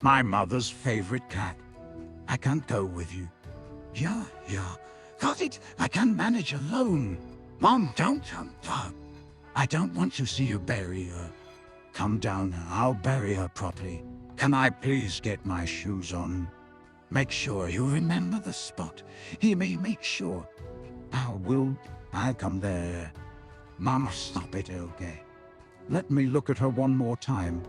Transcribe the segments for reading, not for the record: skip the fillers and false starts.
My mother's favorite cat. I can't go with you. Yeah. Got it. I can manage alone. Mom, don't. I don't want to see you bury her. Come down. I'll bury her properly. Can I please get my shoes on? Make sure you remember the spot. Hear me, make sure. I'll come there. Mom, stop it, okay? Let me look at her one more time.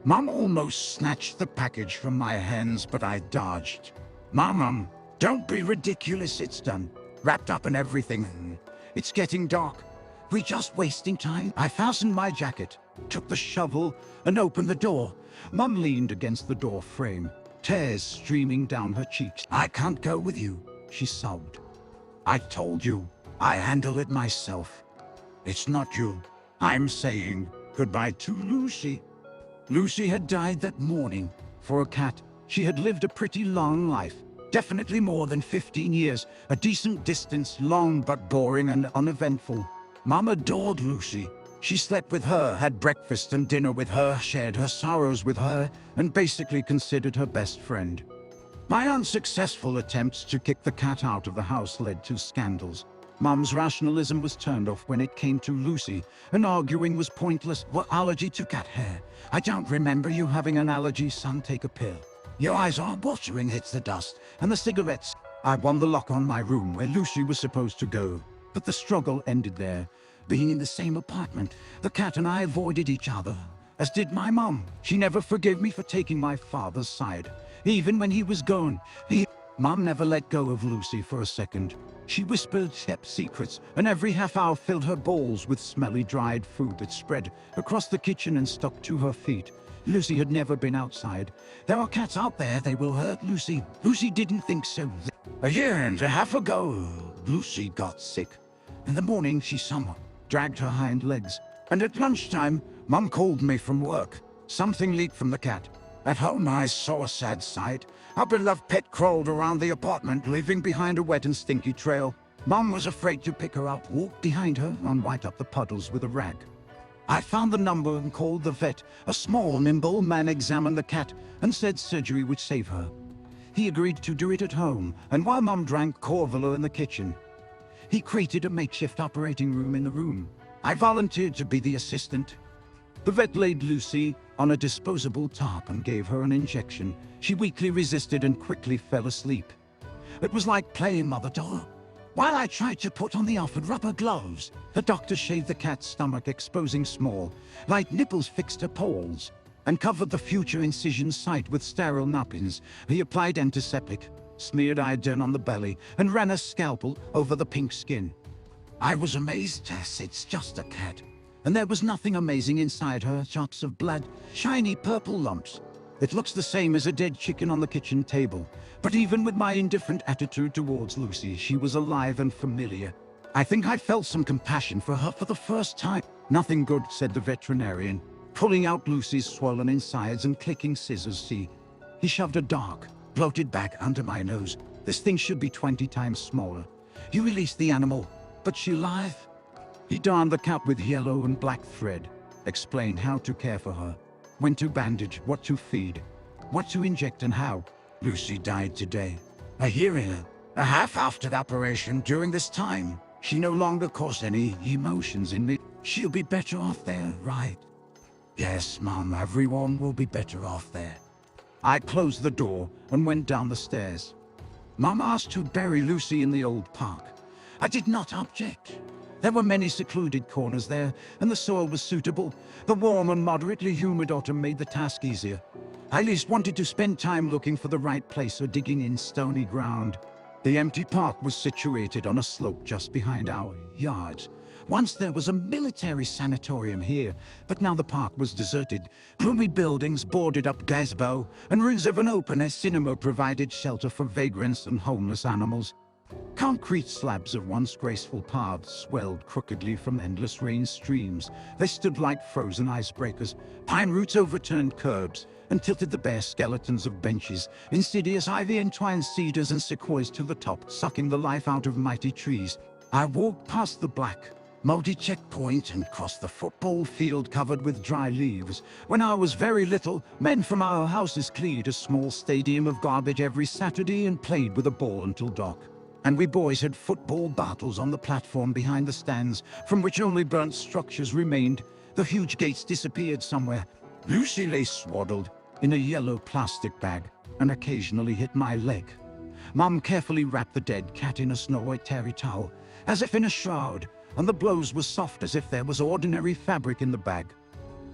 Mom almost snatched the package from my hands, but I dodged. Mom, don't be ridiculous, it's done. Wrapped up and everything. It's getting dark. We're just wasting time. I fastened my jacket, took the shovel, and opened the door. Mom leaned against the door frame, tears streaming down her cheeks. I can't go with you, she sobbed. I told you, I handle it myself. It's not you. I'm saying goodbye to Lucy. Lucy had died that morning. For a cat, she had lived a pretty long life. Definitely more than 15 years, a decent distance, long but boring and uneventful. Mom adored Lucy. She slept with her, had breakfast and dinner with her, shared her sorrows with her, and basically considered her best friend. My unsuccessful attempts to kick the cat out of the house led to scandals. Mom's rationalism was turned off when it came to Lucy, and arguing was pointless. What allergy to cat hair? I don't remember you having an allergy, son. Take a pill. Your eyes are watering, it's the dust, and the cigarettes. I won the lock on my room where Lucy was supposed to go, but the struggle ended there. Being in the same apartment, the cat and I avoided each other, as did my mom. She never forgave me for taking my father's side. Even when he was gone, Mom never let go of Lucy for a second. She whispered, kept secrets, and every half hour filled her bowls with smelly dried food that spread across the kitchen and stuck to her feet. Lucy had never been outside. There are cats out there, they will hurt Lucy. Lucy didn't think so. A year and a half ago, Lucy got sick. In the morning, she somehow dragged her hind legs. And at lunchtime, Mom called me from work. Something leaked from the cat. At home, I saw a sad sight. Our beloved pet crawled around the apartment, leaving behind a wet and stinky trail. Mom was afraid to pick her up, walked behind her, and wiped up the puddles with a rag. I found the number and called the vet. A small, nimble man examined the cat and said surgery would save her. He agreed to do it at home, and while Mom drank Corvalo in the kitchen, he created a makeshift operating room in the room. I volunteered to be the assistant. The vet laid Lucy on a disposable tarp and gave her an injection. She weakly resisted and quickly fell asleep. It was like playing mother-daughter. While I tried to put on the offered rubber gloves, the doctor shaved the cat's stomach, exposing small, light nipples fixed to poles, and covered the future incision site with sterile napkins. He applied antiseptic, smeared iodine on the belly, and ran a scalpel over the pink skin. I was amazed. Tess, it's just a cat. And there was nothing amazing inside her. Shots of blood, shiny purple lumps. It looks the same as a dead chicken on the kitchen table. But even with my indifferent attitude towards Lucy, she was alive and familiar. I think I felt some compassion for her for the first time. Nothing good, said the veterinarian, pulling out Lucy's swollen insides and clicking scissors. See, he shoved a dark, bloated bag under my nose. This thing should be 20 times smaller. You released the animal, but she alive? He darned the cap with yellow and black thread, explained how to care for her, when to bandage, what to feed, what to inject and how. Lucy died today, a year and a half after the operation. During this time, she no longer caused any emotions in me. She'll be better off there, right? Yes, Mom, everyone will be better off there. I closed the door and went down the stairs. Mom asked to bury Lucy in the old park. I did not object. There were many secluded corners there, and the soil was suitable. The warm and moderately humid autumn made the task easier. I at least wanted to spend time looking for the right place or digging in stony ground. The empty park was situated on a slope just behind our yards. Once there was a military sanatorium here, but now the park was deserted. Gloomy buildings, boarded up gazebo, and rooms of an open-air cinema provided shelter for vagrants and homeless animals. Concrete slabs of once graceful paths swelled crookedly from endless rain streams. They stood like frozen icebreakers. Pine roots overturned curbs and tilted the bare skeletons of benches. Insidious ivy entwined cedars and sequoias to the top, sucking the life out of mighty trees. I walked past the black, multi-checkpoint and crossed the football field covered with dry leaves. When I was very little, men from our houses cleared a small stadium of garbage every Saturday and played with a ball until dark. And we boys had football battles on the platform behind the stands, from which only burnt structures remained. The huge gates disappeared somewhere. Lucy lay swaddled in a yellow plastic bag and occasionally hit my leg. Mom carefully wrapped the dead cat in a snow-white terry towel, as if in a shroud, and the blows were soft as if there was ordinary fabric in the bag.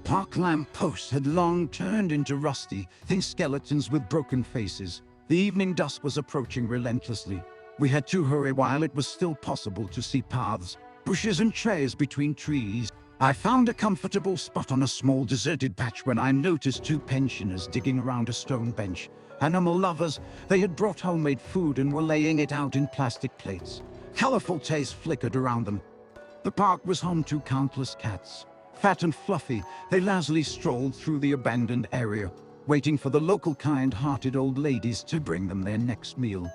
Park lamp posts had long turned into rusty, thin skeletons with broken faces. The evening dusk was approaching relentlessly. We had to hurry while it was still possible to see paths, bushes and trails between trees. I found a comfortable spot on a small deserted patch when I noticed two pensioners digging around a stone bench. Animal lovers, they had brought homemade food and were laying it out in plastic plates. Colorful taste flickered around them. The park was home to countless cats. Fat and fluffy, they lazily strolled through the abandoned area, waiting for the local kind-hearted old ladies to bring them their next meal.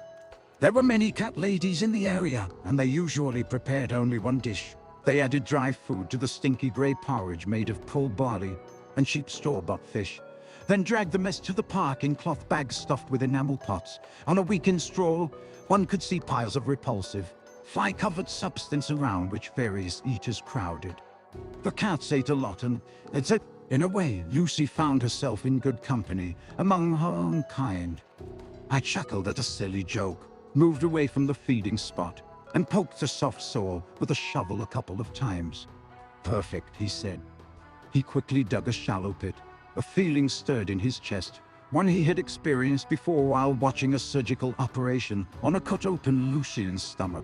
There were many cat ladies in the area, and they usually prepared only one dish. They added dry food to the stinky grey porridge made of pulled barley and cheap store-bought fish, then dragged the mess to the park in cloth bags stuffed with enamel pots. On a weekend stroll, one could see piles of repulsive, fly-covered substance around which various eaters crowded. The cats ate a lot, and in a way, Lucy found herself in good company among her own kind. I chuckled at a silly joke, moved away from the feeding spot, and poked the soft soil with a shovel a couple of times. "Perfect," he said. He quickly dug a shallow pit. A feeling stirred in his chest, one he had experienced before while watching a surgical operation on a cut-open Lucian's stomach.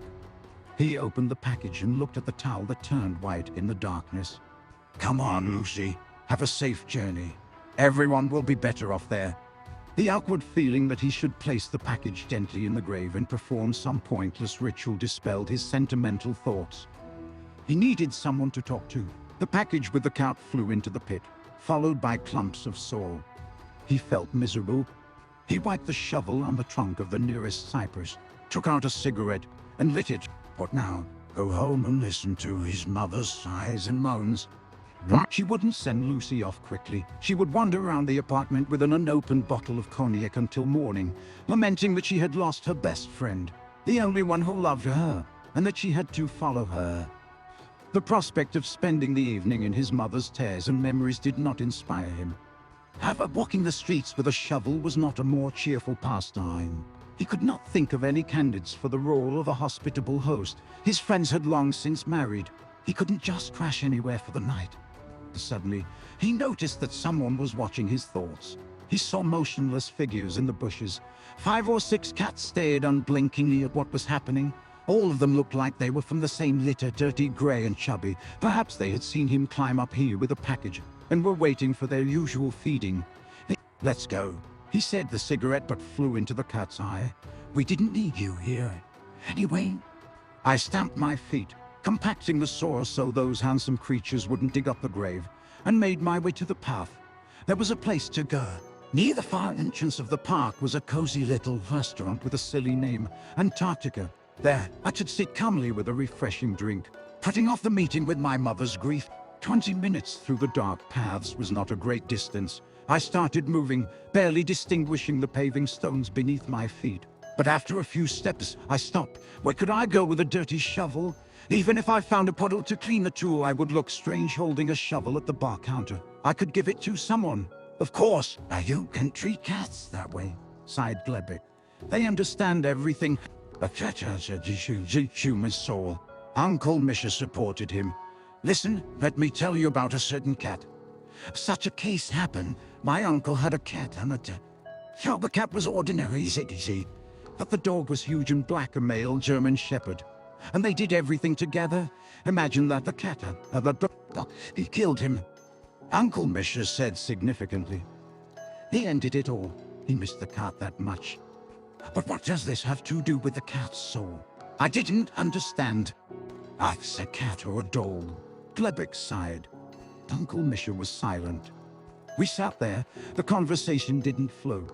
He opened the package and looked at the towel that turned white in the darkness. "Come on, Lucy. Have a safe journey. Everyone will be better off there." The awkward feeling that he should place the package gently in the grave and perform some pointless ritual dispelled his sentimental thoughts. He needed someone to talk to. The package with the cat flew into the pit, followed by clumps of soil. He felt miserable. He wiped the shovel on the trunk of the nearest cypress, took out a cigarette, and lit it. What now? Go home and listen to his mother's sighs and moans. She wouldn't send Lucy off quickly. She would wander around the apartment with an unopened bottle of cognac until morning, lamenting that she had lost her best friend, the only one who loved her, and that she had to follow her. The prospect of spending the evening in his mother's tears and memories did not inspire him. However, walking the streets with a shovel was not a more cheerful pastime. He could not think of any candidates for the role of a hospitable host. His friends had long since married. He couldn't just crash anywhere for the night. Suddenly, he noticed that someone was watching his thoughts. He saw motionless figures in the bushes. 5 or 6 cats stared unblinkingly at what was happening. All of them looked like they were from the same litter, dirty, grey and chubby. Perhaps they had seen him climb up here with a package and were waiting for their usual feeding. "Let's go," he said, the cigarette butt flew into the cat's eye. "We didn't need you here anyway." I stamped my feet, compacting the soil so those handsome creatures wouldn't dig up the grave, and made my way to the path. There was a place to go. Near the far entrance of the park was a cozy little restaurant with a silly name, Antarctica. There, I could sit calmly with a refreshing drink, putting off the meeting with my mother's grief. 20 minutes through the dark paths was not a great distance. I started moving, barely distinguishing the paving stones beneath my feet. But after a few steps, I stopped. Where could I go with a dirty shovel? Even if I found a puddle to clean the tool, I would look strange holding a shovel at the bar counter. I could give it to someone. "Of course, you can treat cats that way," sighed Glebic. "They understand everything. A cat has a human soul." Uncle Misha supported him. "Listen, let me tell you about a certain cat. Such a case happened. My uncle had a cat and the cat was ordinary, see, but the dog was huge and black, a male German shepherd. And they did everything together. Imagine that the cat, he killed him." Uncle Misha said significantly. "He ended it all. He missed the cat that much." "But what does this have to do with the cat's soul?" I didn't understand. "It's a cat or a dog," Glebic sighed. Uncle Misha was silent. We sat there. The conversation didn't flow,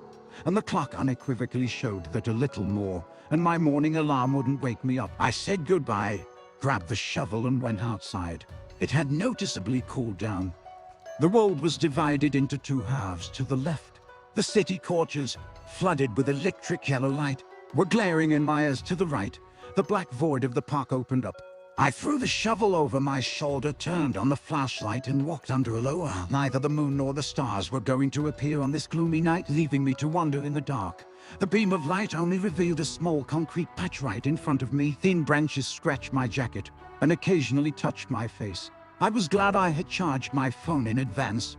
and the clock unequivocally showed that a little more, and my morning alarm wouldn't wake me up. I said goodbye, grabbed the shovel and went outside. It had noticeably cooled down. The road was divided into two halves. To the left, the city courtyards, flooded with electric yellow light, were glaring in my eyes. To the right, the black void of the park opened up. I threw the shovel over my shoulder, turned on the flashlight, and walked under a low owl. Neither the moon nor the stars were going to appear on this gloomy night, leaving me to wander in the dark. The beam of light only revealed a small concrete patch right in front of me. Thin branches scratched my jacket and occasionally touched my face. I was glad I had charged my phone in advance.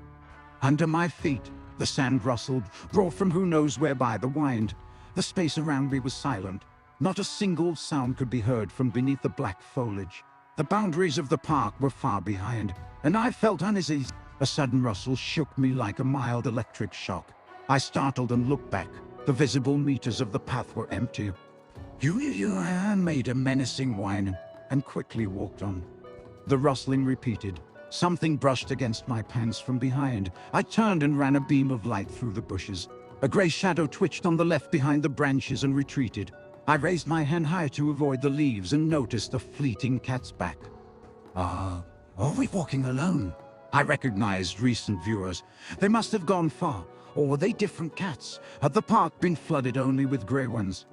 Under my feet, the sand rustled, brought from who knows where by the wind. The space around me was silent. Not a single sound could be heard from beneath the black foliage. The boundaries of the park were far behind, and I felt uneasy. A sudden rustle shook me like a mild electric shock. I startled and looked back. The visible meters of the path were empty. I made a menacing whine and quickly walked on. The rustling repeated. Something brushed against my pants from behind. I turned and ran a beam of light through the bushes. A grey shadow twitched on the left behind the branches and retreated. I raised my hand high to avoid the leaves and noticed a fleeting cat's back. Are we walking alone? I recognized recent viewers. They must have gone far, or were they different cats? Had the park been flooded only with grey ones?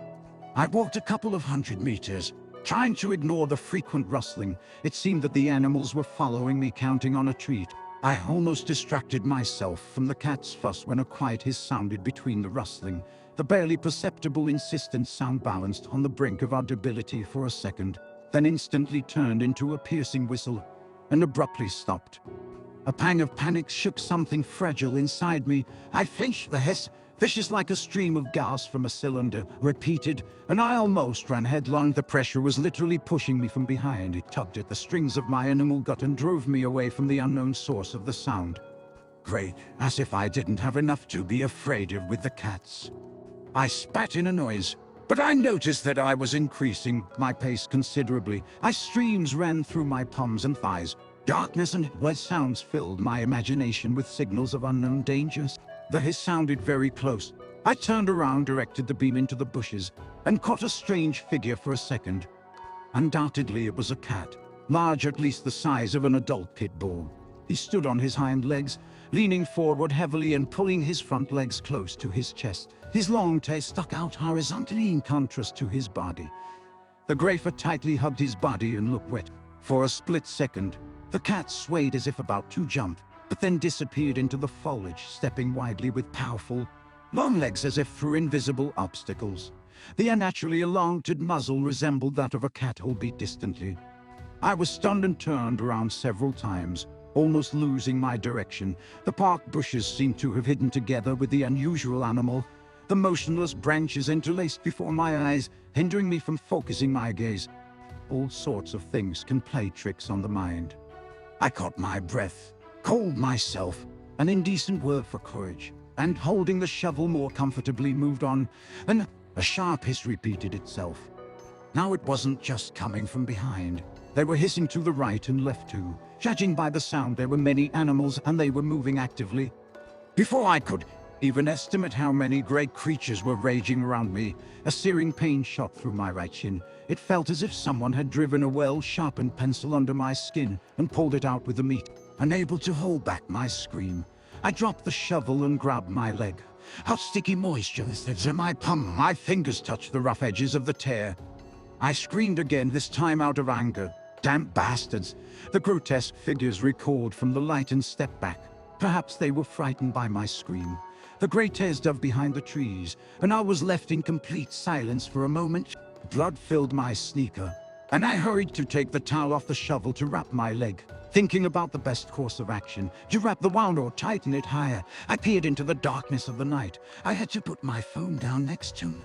I walked a couple of 100 meters, trying to ignore the frequent rustling. It seemed that the animals were following me, counting on a treat. I almost distracted myself from the cat's fuss when a quiet hiss sounded between the rustling. The barely perceptible insistent sound balanced on the brink of audibility for a second, then instantly turned into a piercing whistle, and abruptly stopped. A pang of panic shook something fragile inside me. I flinched. The hiss, vicious like a stream of gas from a cylinder, repeated, and I almost ran headlong. The pressure was literally pushing me from behind. It tugged at the strings of my animal gut and drove me away from the unknown source of the sound. Great, as if I didn't have enough to be afraid of with the cats. I spat in a noise, but I noticed that I was increasing my pace considerably. Streams ran through my palms and thighs. Darkness and weird sounds filled my imagination with signals of unknown dangers. The hiss sounded very close. I turned around, directed the beam into the bushes, and caught a strange figure for a second. Undoubtedly it was a cat, large, at least the size of an adult pit bull. He stood on his hind legs, leaning forward heavily and pulling his front legs close to his chest. His long tail stuck out horizontally in contrast to his body. The grey fur tightly hugged his body and looked wet. For a split second, the cat swayed as if about to jump, but then disappeared into the foliage, stepping widely with powerful, long legs as if through invisible obstacles. The unnaturally elongated muzzle resembled that of a cat, albeit distantly. I was stunned and turned around several times, almost losing my direction. The park bushes seemed to have hidden together with the unusual animal. The motionless branches interlaced before my eyes, hindering me from focusing my gaze. All sorts of things can play tricks on the mind. I caught my breath, called myself an indecent word for courage, and holding the shovel more comfortably moved on, and a sharp hiss repeated itself. Now it wasn't just coming from behind. They were hissing to the right and left too. Judging by the sound, there were many animals and they were moving actively. Before I could even estimate how many great creatures were raging around me, a searing pain shot through my right shin. It felt as if someone had driven a well-sharpened pencil under my skin and pulled it out with the meat. Unable to hold back my scream, I dropped the shovel and grabbed my leg. How sticky moisture this is in my palm. My fingers touched the rough edges of the tear. I screamed again, this time out of anger. Damn bastards! The grotesque figures recoiled from the light and stepped back. Perhaps they were frightened by my scream. The grey tears dove behind the trees, and I was left in complete silence for a moment. Blood filled my sneaker, and I hurried to take the towel off the shovel to wrap my leg, thinking about the best course of action. To wrap the wound or tighten it higher. I peered into the darkness of the night. I had to put my phone down next to me.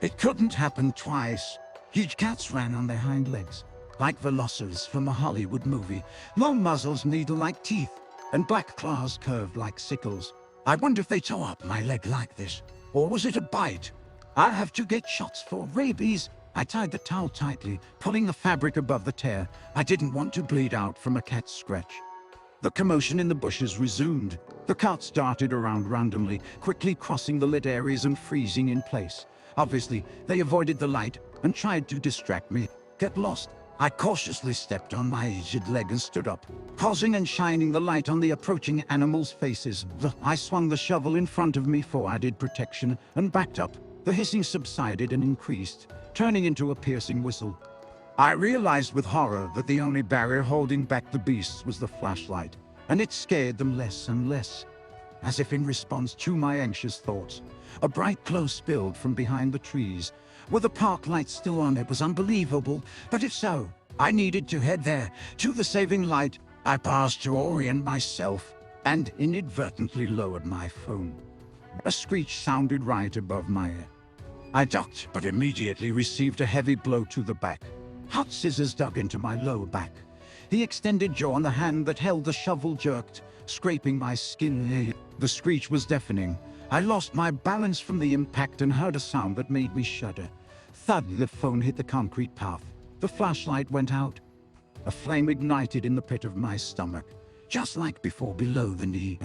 It couldn't happen twice. Huge cats ran on their hind legs, like velociraptors from a Hollywood movie. Long muzzles, needle-like teeth, and black claws curved like sickles. I wonder if they tore up my leg like this, or was it a bite? I'll have to get shots for rabies. I tied the towel tightly, pulling the fabric above the tear. I didn't want to bleed out from a cat's scratch. The commotion in the bushes resumed. The cats darted around randomly, quickly crossing the lit areas and freezing in place. Obviously, they avoided the light and tried to distract me. Get lost, I cautiously stepped on my aged leg and stood up, pausing and shining the light on the approaching animals' faces. I swung the shovel in front of me for added protection and backed up. The hissing subsided and increased, turning into a piercing whistle. I realized with horror that the only barrier holding back the beasts was the flashlight, and it scared them less and less. As if in response to my anxious thoughts, a bright glow spilled from behind the trees. With the park lights still on, it was unbelievable, but if so, I needed to head there, to the saving light. I paused to orient myself, and inadvertently lowered my phone. A screech sounded right above my ear. I ducked, but immediately received a heavy blow to the back. Hot scissors dug into my lower back. The extended jaw on the hand that held the shovel jerked, scraping my skin. The screech was deafening. I lost my balance from the impact and heard a sound that made me shudder. Thud, the phone hit the concrete path. The flashlight went out. A flame ignited in the pit of my stomach, just like before below the knee.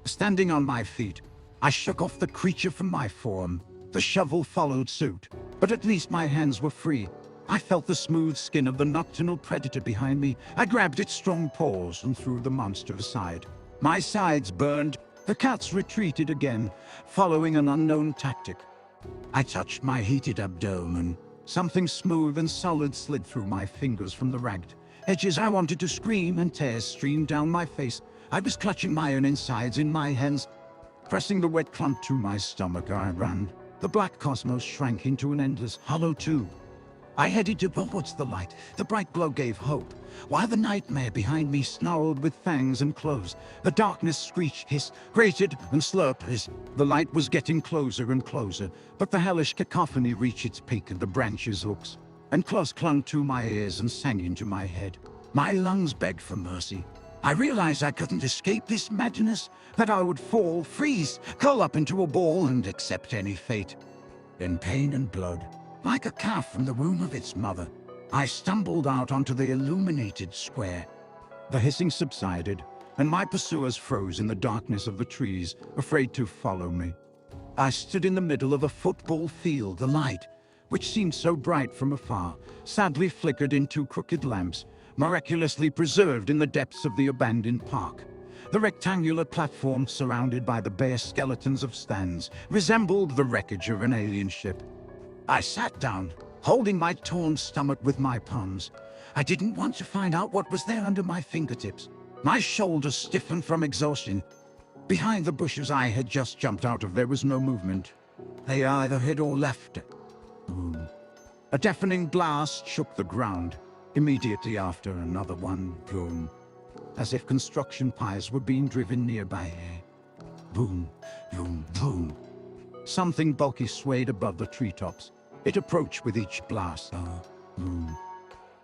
Standing on my feet, I shook off the creature from my form. The shovel followed suit, but at least my hands were free. I felt the smooth skin of the nocturnal predator behind me. I grabbed its strong paws and threw the monster aside. My sides burned. The cats retreated again, following an unknown tactic. I touched my heated abdomen. Something smooth and solid slid through my fingers from the ragged edges. I wanted to scream, and tears streamed down my face. I was clutching my own insides in my hands. Pressing the wet clump to my stomach, I ran. The black cosmos shrank into an endless hollow tube. I headed towards the light. The bright glow gave hope, while the nightmare behind me snarled with fangs and claws. The darkness screeched, hissed, grated, and slurped as the light was getting closer and closer, but the hellish cacophony reached its peak, and the branches hooks and claws clung to my ears and sang into my head. My lungs begged for mercy. I realized I couldn't escape this madness, that I would fall, freeze, curl up into a ball, and accept any fate. In pain and blood, like a calf from the womb of its mother, I stumbled out onto the illuminated square. The hissing subsided, and my pursuers froze in the darkness of the trees, afraid to follow me. I stood in the middle of a football field. The light, which seemed so bright from afar, sadly flickered into crooked lamps, miraculously preserved in the depths of the abandoned park. The rectangular platform, surrounded by the bare skeletons of stands, resembled the wreckage of an alien ship. I sat down, holding my torn stomach with my palms. I didn't want to find out what was there under my fingertips. My shoulders stiffened from exhaustion. Behind the bushes I had just jumped out of, there was no movement. They either hid or left. Boom. A deafening blast shook the ground. Immediately after, another one. Boom. As if construction piles were being driven nearby. Boom, boom, boom. Something bulky swayed above the treetops. It approached with each blast. Boom.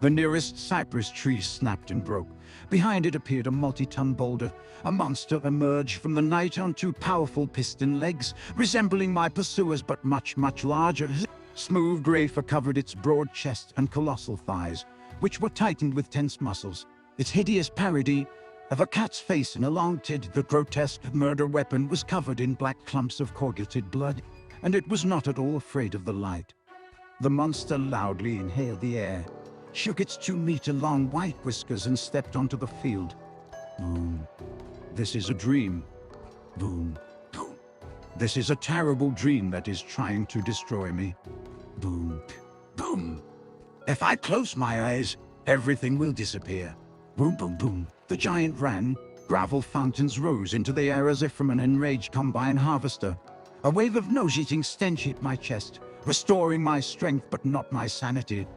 The nearest cypress tree snapped and broke. Behind it appeared a multi-ton boulder. A monster emerged from the night on two powerful piston legs, resembling my pursuers but much, much larger. Smooth gray fur covered its broad chest and colossal thighs, which were tightened with tense muscles. Its hideous parody of a cat's face in a long tid, the grotesque murder weapon was covered in black clumps of coagulated blood, and it was not at all afraid of the light. The monster loudly inhaled the air, shook its 2-meter-long white whiskers, and stepped onto the field. Boom. This is a dream. Boom. Boom. This is a terrible dream that is trying to destroy me. Boom. Boom. If I close my eyes, everything will disappear. Boom, boom, boom. The giant ran. Gravel fountains rose into the air as if from an enraged combine harvester. A wave of nauseating stench hit my chest, restoring my strength but not my sanity.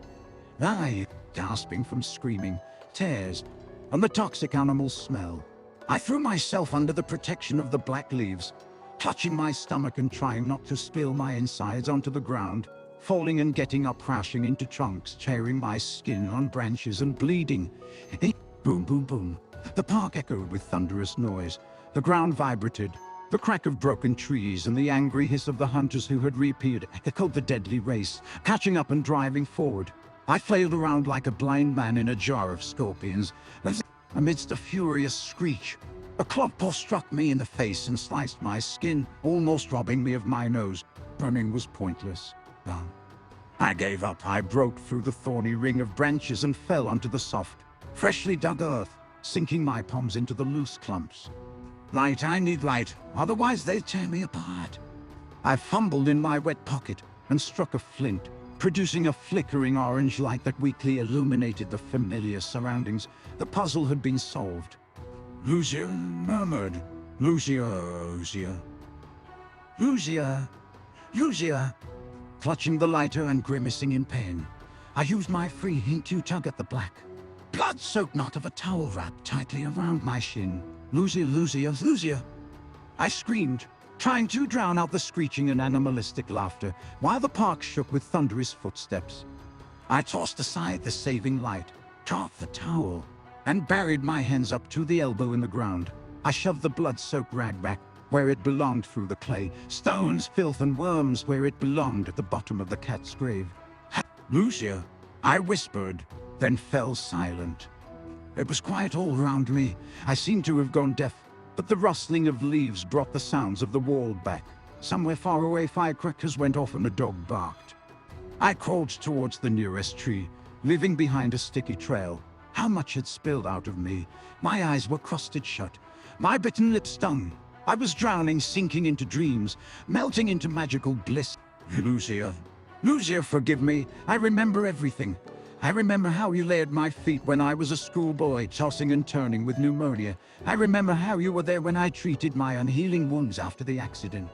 I, gasping from screaming, tears, and the toxic animal smell. I threw myself under the protection of the black leaves, clutching my stomach and trying not to spill my insides onto the ground, falling and getting up, crashing into trunks, tearing my skin on branches and bleeding. Boom, boom, boom. The park echoed with thunderous noise. The ground vibrated. The crack of broken trees and the angry hiss of the hunters who had reappeared echoed the deadly race, catching up and driving forward. I flailed around like a blind man in a jar of scorpions. Amidst a furious screech, a claw struck me in the face and sliced my skin, almost robbing me of my nose. Running was pointless. I gave up. I broke through the thorny ring of branches and fell onto the soft, freshly dug earth, sinking my palms into the loose clumps. Light, I need light, otherwise they tear me apart. I fumbled in my wet pocket and struck a flint, producing a flickering orange light that weakly illuminated the familiar surroundings. The puzzle had been solved. Lucia murmured. Lucia. Clutching the lighter and grimacing in pain, I used my free hand to tug at the black, blood-soaked knot of a towel wrapped tightly around my shin. Lucia. I screamed, trying to drown out the screeching and animalistic laughter, while the park shook with thunderous footsteps. I tossed aside the saving light, caught the towel, and buried my hands up to the elbow in the ground. I shoved the blood-soaked rag back where it belonged through the clay, stones, filth, and worms where it belonged at the bottom of the cat's grave. Lucia, I whispered, then fell silent. It was quiet all around me. I seemed to have gone deaf, but the rustling of leaves brought the sounds of the world back. Somewhere far away, firecrackers went off and a dog barked. I crawled towards the nearest tree, leaving behind a sticky trail. How much had spilled out of me? My eyes were crusted shut. My bitten lips stung. I was drowning, sinking into dreams, melting into magical bliss. Lucia, forgive me. I remember everything. I remember how you lay at my feet when I was a schoolboy, tossing and turning with pneumonia. I remember how you were there when I treated my unhealing wounds after the accident.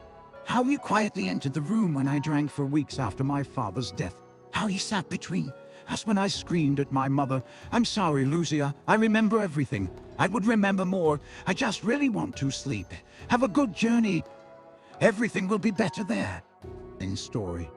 How you quietly entered the room when I drank for weeks after my father's death. How you sat between us when I screamed at my mother. I'm sorry, Lucia. I remember everything. I would remember more. I just really want to sleep. Have a good journey. Everything will be better there. In story.